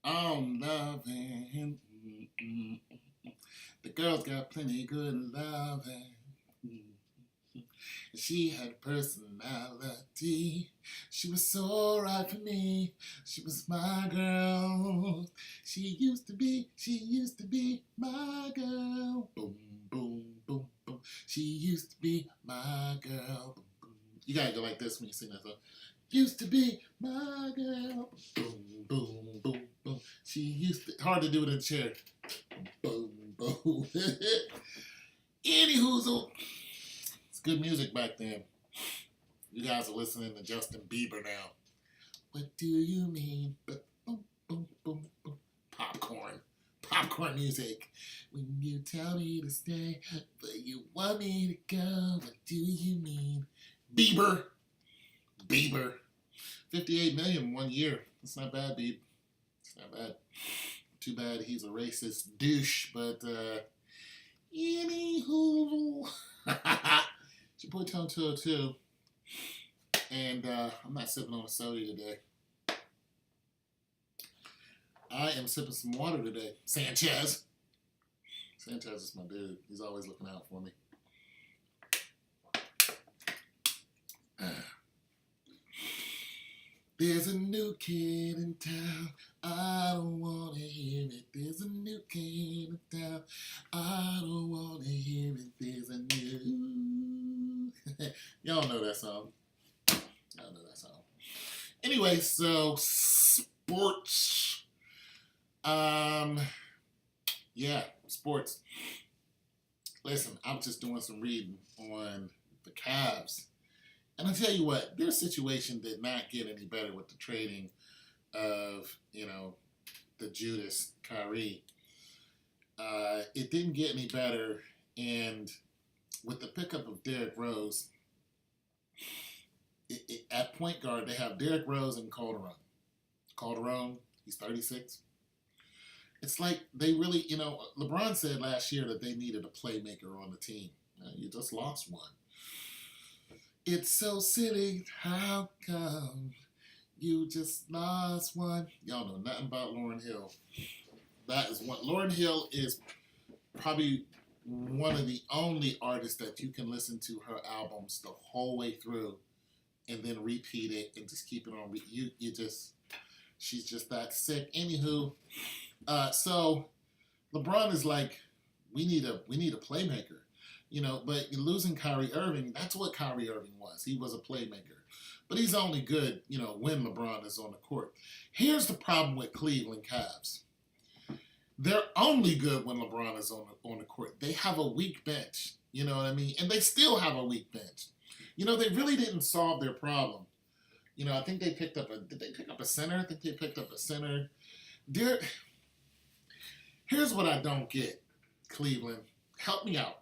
I'm loving. Mm-mm. The girl's got plenty good loving. She had personality. She was so right for me. She was my girl. She used to be my girl. Boom, boom, boom, boom. She used to be my girl. Boom, boom. You gotta go like this when you sing that song. Used to be my girl. Boom, boom, boom, boom. She used to. Hard to do it in a chair. Boom, boom. Any hoozle. It's good music back then. You guys are listening to Justin Bieber now. What do you mean? But boom, boom, boom, boom. Popcorn. Popcorn music. When you tell me to stay, but you want me to go, what do you mean? Bieber. Bieber. 58 million 1 year. That's not bad, Beeb. It's not bad. Too bad he's a racist douche, but anywho. It's your boy Tone 202. And I'm not sipping on a soda today. I am sipping some water today. Sanchez. Sanchez is my dude. He's always looking out for me. There's a new kid in town. I don't want to hear it. There's a new kid in town. I don't want to hear it. There's a new. Y'all know that song. Y'all know that song. Anyway, so sports. Yeah, sports. Listen, I'm just doing some reading on the Cavs. And I tell you what, their situation did not get any better with the trading of, the Judas Kyrie. It didn't get any better. And with the pickup of Derrick Rose, at point guard, they have Derrick Rose and Calderon. Calderon, he's 36. It's like they really, LeBron said last year that they needed a playmaker on the team. You just lost one. It's so silly, how come you just lost one? Y'all know nothing about Lauryn Hill. That is one. Lauryn Hill is probably one of the only artists that you can listen to her albums the whole way through and then repeat it and just keep it on. She's just that sick. Anywho, so LeBron is like, we need a playmaker. But losing Kyrie Irving, that's what Kyrie Irving was. He was a playmaker. But he's only good, when LeBron is on the court. Here's the problem with Cleveland Cavs. They're only good when LeBron is on the court. They have a weak bench. You know what I mean? And they still have a weak bench. They really didn't solve their problem. I think they picked up did they pick up a center? I think they picked up a center. Here's what I don't get, Cleveland. Help me out.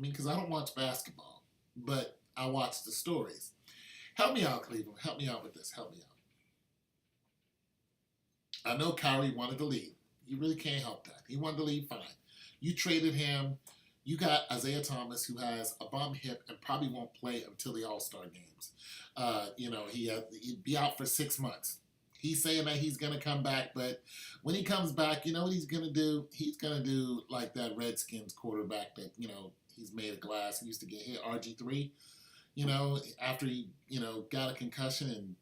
Because I don't watch basketball, but I watch the stories. Help me out, Cleveland. Help me out with this. Help me out. I know Kyrie wanted to leave. You really can't help that. He wanted to leave, fine. You traded him. You got Isaiah Thomas, who has a bum hip and probably won't play until the All-Star games. He'd be out for 6 months. He's saying that he's going to come back, but when he comes back, you know what he's going to do? He's going to do like that Redskins quarterback that, he's made of glass. He used to get hit, RG3, after he, got a concussion and,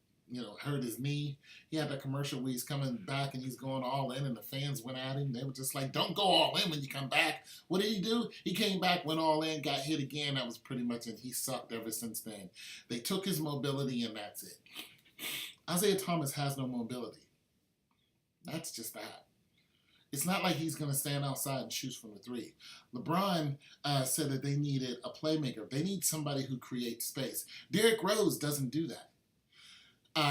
hurt his knee. He had that commercial where he's coming back and he's going all in and the fans went at him. They were just like, don't go all in when you come back. What did he do? He came back, went all in, got hit again. That was pretty much it. He sucked ever since then. They took his mobility and that's it. Isaiah Thomas has no mobility. That's just that. It's not like he's going to stand outside and shoot from the three. LeBron said that they needed a playmaker. They need somebody who creates space. Derrick Rose doesn't do that.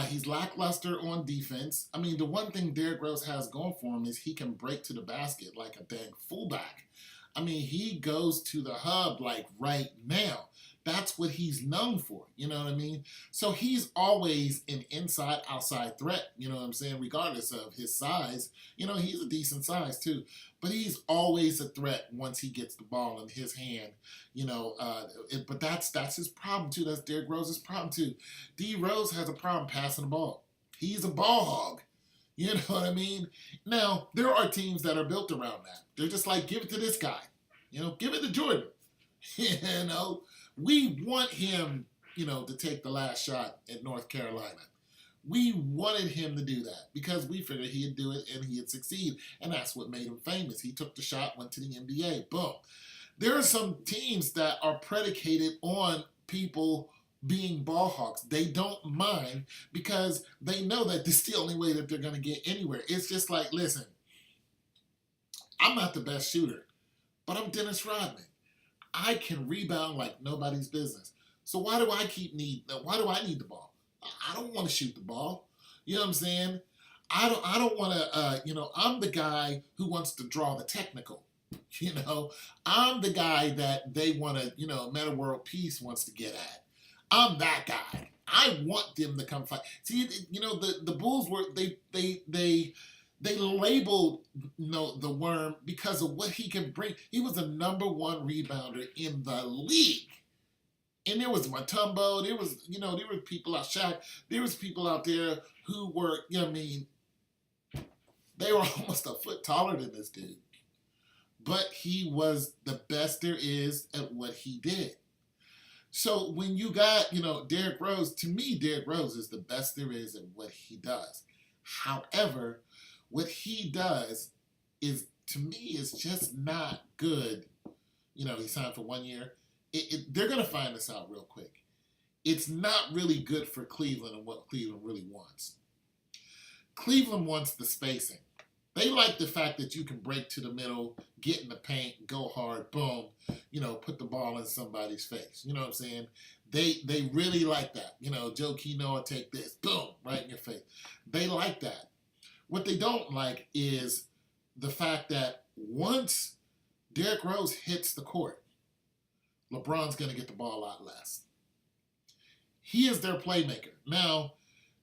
He's lackluster on defense. I mean, the one thing Derrick Rose has going for him is he can break to the basket like a dang fullback. I mean, he goes to the hub like right now. That's what he's known for. You know what I mean? So he's always an inside-outside threat. You know what I'm saying? Regardless of his size. He's a decent size too. But he's always a threat once he gets the ball in his hand. But that's his problem too. That's Derrick Rose's problem too. D. Rose has a problem passing the ball. He's a ball hog. You know what I mean? Now, there are teams that are built around that. They're just like, give it to this guy. Give it to Jordan. you know, we want him, to take the last shot at North Carolina. We wanted him to do that because we figured he'd do it and he'd succeed. And that's what made him famous. He took the shot, went to the NBA. Boom. There are some teams that are predicated on people being ball hawks. They don't mind because they know that this is the only way that they're going to get anywhere. It's just like, listen, I'm not the best shooter, but I'm Dennis Rodman. I can rebound like nobody's business. So why do I need the ball? I don't want to shoot the ball. You know what I'm saying? I don't want to, I'm the guy who wants to draw the technical. I'm the guy that they want to, Meta World Peace wants to get at. I'm that guy. I want them to come fight. See, the Bulls were, they labeled, the Worm because of what he can bring. He was the number one rebounder in the league. And there was Mutombo, there were people out Shaq, there was people out there who were, they were almost a foot taller than this dude. But he was the best there is at what he did. So when you got, Derrick Rose, to me, Derrick Rose is the best there is at what he does. However, what he does is, to me, is just not good. He signed for 1 year. They're going to find this out real quick. It's not really good for Cleveland and what Cleveland really wants. Cleveland wants the spacing. They like the fact that you can break to the middle, get in the paint, go hard, boom, put the ball in somebody's face. You know what I'm saying? They really like that. Joe Kino, take this, boom, right in your face. They like that. What they don't like is the fact that once Derrick Rose hits the court, LeBron's going to get the ball a lot less. He is their playmaker. Now,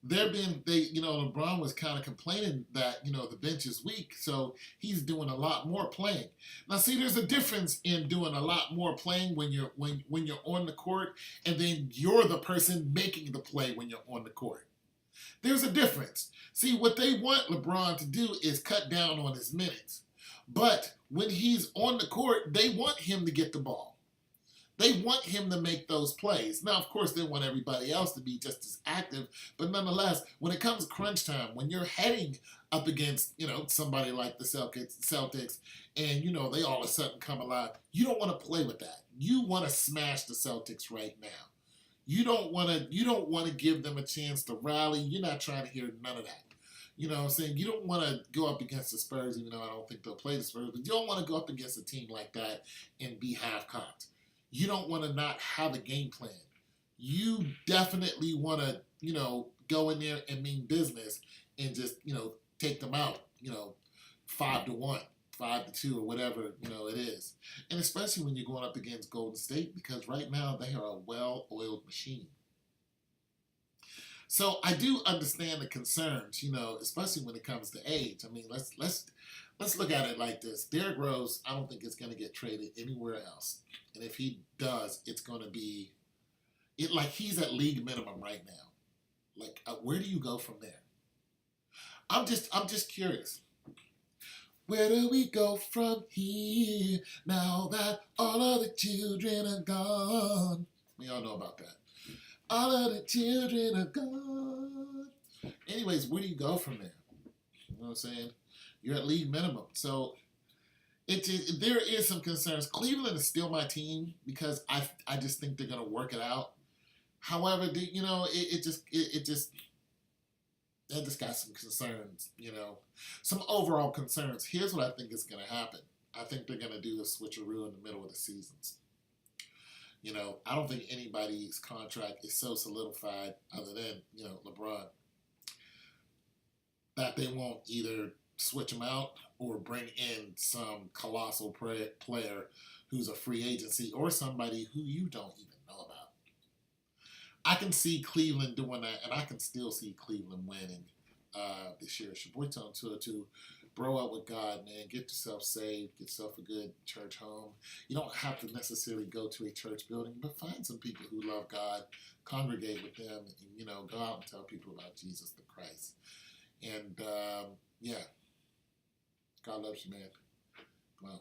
LeBron was kind of complaining that, the bench is weak, so he's doing a lot more playing. Now, see, there's a difference in doing a lot more playing when you're on the court, and then you're the person making the play when you're on the court. There's a difference. See, what they want LeBron to do is cut down on his minutes. But when he's on the court, they want him to get the ball. They want him to make those plays. Now, of course, they want everybody else to be just as active, but nonetheless, when it comes to crunch time, when you're heading up against, somebody like the Celtics, and, they all of a sudden come alive, you don't want to play with that. You want to smash the Celtics right now. You don't want to give them a chance to rally. You're not trying to hear none of that. You know what I'm saying? You don't want to go up against the Spurs, even though I don't think they'll play the Spurs, but you don't want to go up against a team like that and be half-cocked. You don't want to not have a game plan. You definitely want to, go in there and mean business and just, take them out, 5-1, 5-2, or whatever, it is. And especially when you're going up against Golden State, because right now they are a well-oiled machine. So I do understand the concerns, especially when it comes to age. I mean, let's look at it like this. Derrick Rose, I don't think it's going to get traded anywhere else. And if he does, it's going to be like he's at league minimum right now. Like, where do you go from there? I'm just curious. Where do we go from here now that all of the children are gone? We all know about that. All of the children are gone. Anyways, where do you go from there? You know what I'm saying? You're at league minimum. So there is some concerns. Cleveland is still my team because I just think they're going to work it out. However, I just got some concerns, some overall concerns. Here's what I think is going to happen. I think they're going to do a switcheroo in the middle of the seasons. I don't think anybody's contract is so solidified other than, LeBron, that they won't either switch him out or bring in some colossal player who's a free agency or somebody who you don't even know about. I can see Cleveland doing that, and I can still see Cleveland winning this year. It's your boy Tone 202. Bro up with God, man. Get yourself saved. Get yourself a good church home. You don't have to necessarily go to a church building, but find some people who love God, congregate with them, and, go out and tell people about Jesus the Christ. And yeah, God loves you, man. Wow.